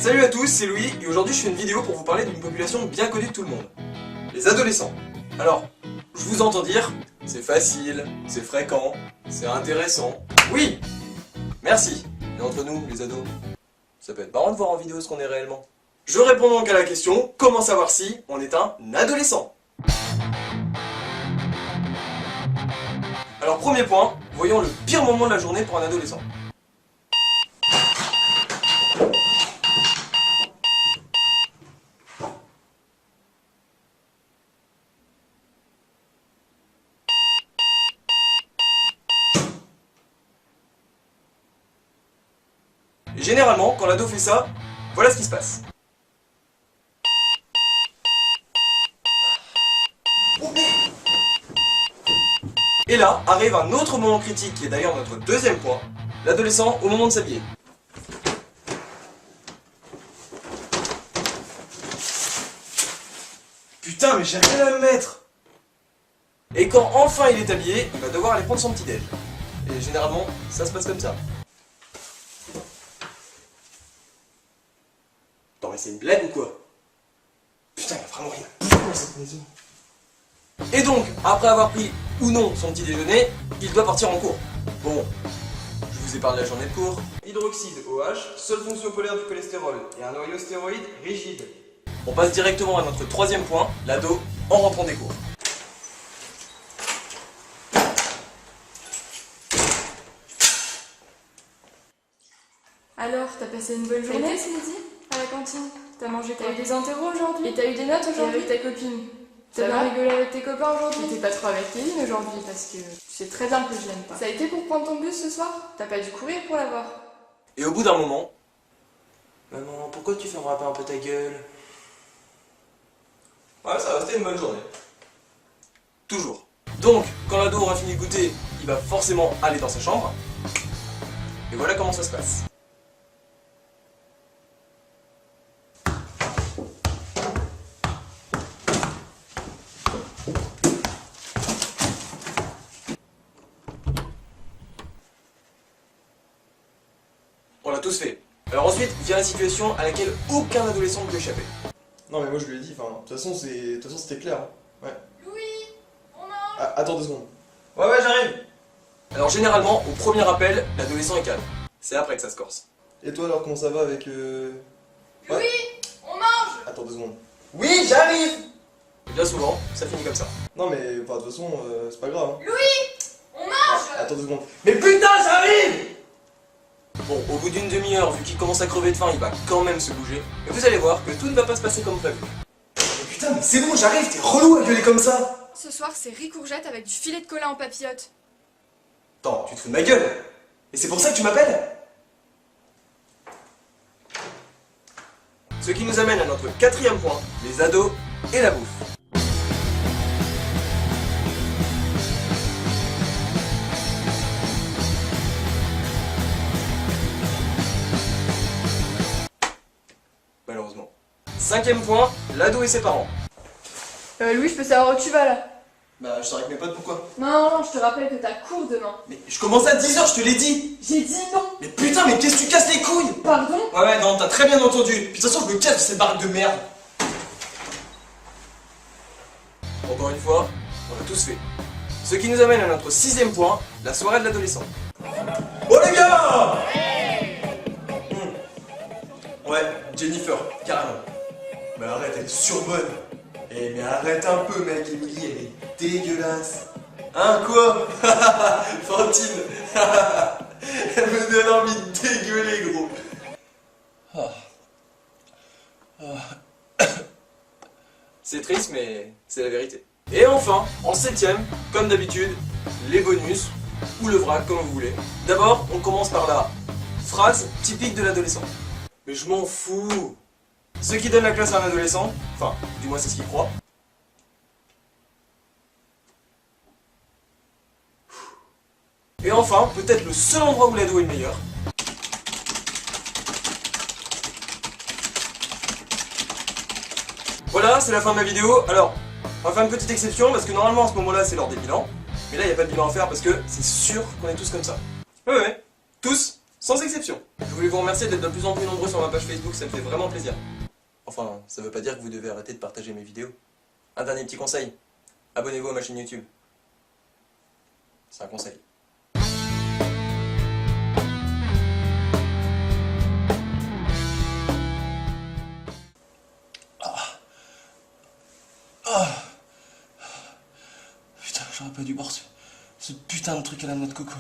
Salut à tous, c'est Louis et aujourd'hui je fais une vidéo pour vous parler d'une population bien connue de tout le monde. Les adolescents. Alors, je vous entends dire, c'est facile, c'est fréquent, c'est intéressant. Oui! Merci. Mais entre nous, les ados, ça peut être marrant de voir en vidéo ce qu'on est réellement. Je réponds donc à la question, comment savoir si on est un adolescent? Alors premier point, voyons le pire moment de la journée pour un adolescent. Et généralement, quand l'ado fait ça, voilà ce qui se passe. Et là, arrive un autre moment critique qui est d'ailleurs notre deuxième point, l'adolescent au moment de s'habiller. Putain, mais j'ai rien à me mettre! Et quand enfin il est habillé, il va devoir aller prendre son petit déj. Et généralement, ça se passe comme ça. Non mais c'est une blague ou quoi? Putain, il y a vraiment rien à bouffer dans cette maison. Et donc, après avoir pris ou non son petit déjeuner, il doit partir en cours. Bon, je vous épargne la journée de cours. Hydroxyde OH, seule fonction polaire du cholestérol et un noyau stéroïde rigide. On passe directement à notre troisième point, l'ado en rentrant des cours. Alors, t'as passé une bonne journée ce midi à la cantine? T'as mangé quoi? T'as eu des interros aujourd'hui? Et t'as eu des notes aujourd'hui? Et avec ta copine? T'as bien rigolé avec tes copains aujourd'hui? T'étais pas trop avec Kevin aujourd'hui parce que tu sais très bien que je l'aime pas. Ça a été pour prendre ton bus ce soir? T'as pas dû courir pour l'avoir? Et au bout d'un moment... Maman, pourquoi tu fermeras pas un peu ta gueule? Ouais, ça va rester une bonne journée. Toujours. Donc, quand l'ado aura fini de goûter, il va forcément aller dans sa chambre. Et voilà comment ça se passe. On l'a tous fait. Alors ensuite vient la situation à laquelle aucun adolescent ne peut échapper. Non mais moi je lui ai dit, enfin, de toute façon c'était clair. Hein. Ouais. Louis, on mange. Ah, attends 2 secondes. Ouais, j'arrive. Alors généralement, au premier appel, l'adolescent est calme. C'est après que ça se corse. Et toi alors comment ça va avec Louis, on mange. Attends 2 secondes. Oui, j'arrive. Et bien souvent, ça finit comme ça. Non mais, enfin, de toute façon, c'est pas grave. Hein. Louis, on mange. Attends 2 secondes. Mais putain, j'arrive. Bon, au bout d'une demi-heure, vu qu'il commence à crever de faim, il va quand même se bouger. Et vous allez voir que tout ne va pas se passer comme prévu. Mais putain, mais c'est bon, j'arrive, t'es relou à gueuler comme ça. Ce soir, c'est riz courgette avec du filet de Colin en papillote. Attends, tu te fous de ma gueule? Et c'est pour ça que tu m'appelles? Ce qui nous amène à notre quatrième point, les ados et la bouffe. Malheureusement. Cinquième point, l'ado et ses parents. Louis, je peux savoir où tu vas là? Bah, je saurais que mes potes, pourquoi? Non, je te rappelle que t'as cours demain. Mais je commence à 10h, je te l'ai dit! J'ai dit non. Mais putain, mais qu'est-ce que tu casses les couilles? Pardon? Ouais, non, t'as très bien entendu. Puis de toute façon, je me casse de cette baraque de merde. Encore une fois, on l'a tous fait. Ce qui nous amène à notre sixième point, la soirée de l'adolescent. Oh les gars! Ouais, Jennifer, carrément. Mais arrête, elle est surbonne. Eh mais arrête un peu mec, Emily, elle est dégueulasse. Hein quoi? Fantine. Elle me donne envie de dégueuler gros. C'est triste mais c'est la vérité. Et enfin, en septième, comme d'habitude, les bonus, ou le vrac comme vous voulez. D'abord, on commence par la phrase typique de l'adolescent. Mais je m'en fous. Ce qui donne la classe à un adolescent, enfin, du moins c'est ce qu'il croit. Et enfin, peut-être le seul endroit où l'ado est le meilleur. Voilà, c'est la fin de ma vidéo. Alors, on va faire une petite exception parce que normalement à ce moment-là c'est l'heure des bilans. Mais là il n'y a pas de bilan à faire parce que c'est sûr qu'on est tous comme ça. Ouais, tous, sans exception. Je voulais vous remercier d'être de plus en plus nombreux sur ma page Facebook, ça me fait vraiment plaisir. Enfin, ça veut pas dire que vous devez arrêter de partager mes vidéos. Un dernier petit conseil, abonnez-vous à ma chaîne YouTube. C'est un conseil. Putain, j'aurais pas dû boire ce putain de truc à la noix de coco.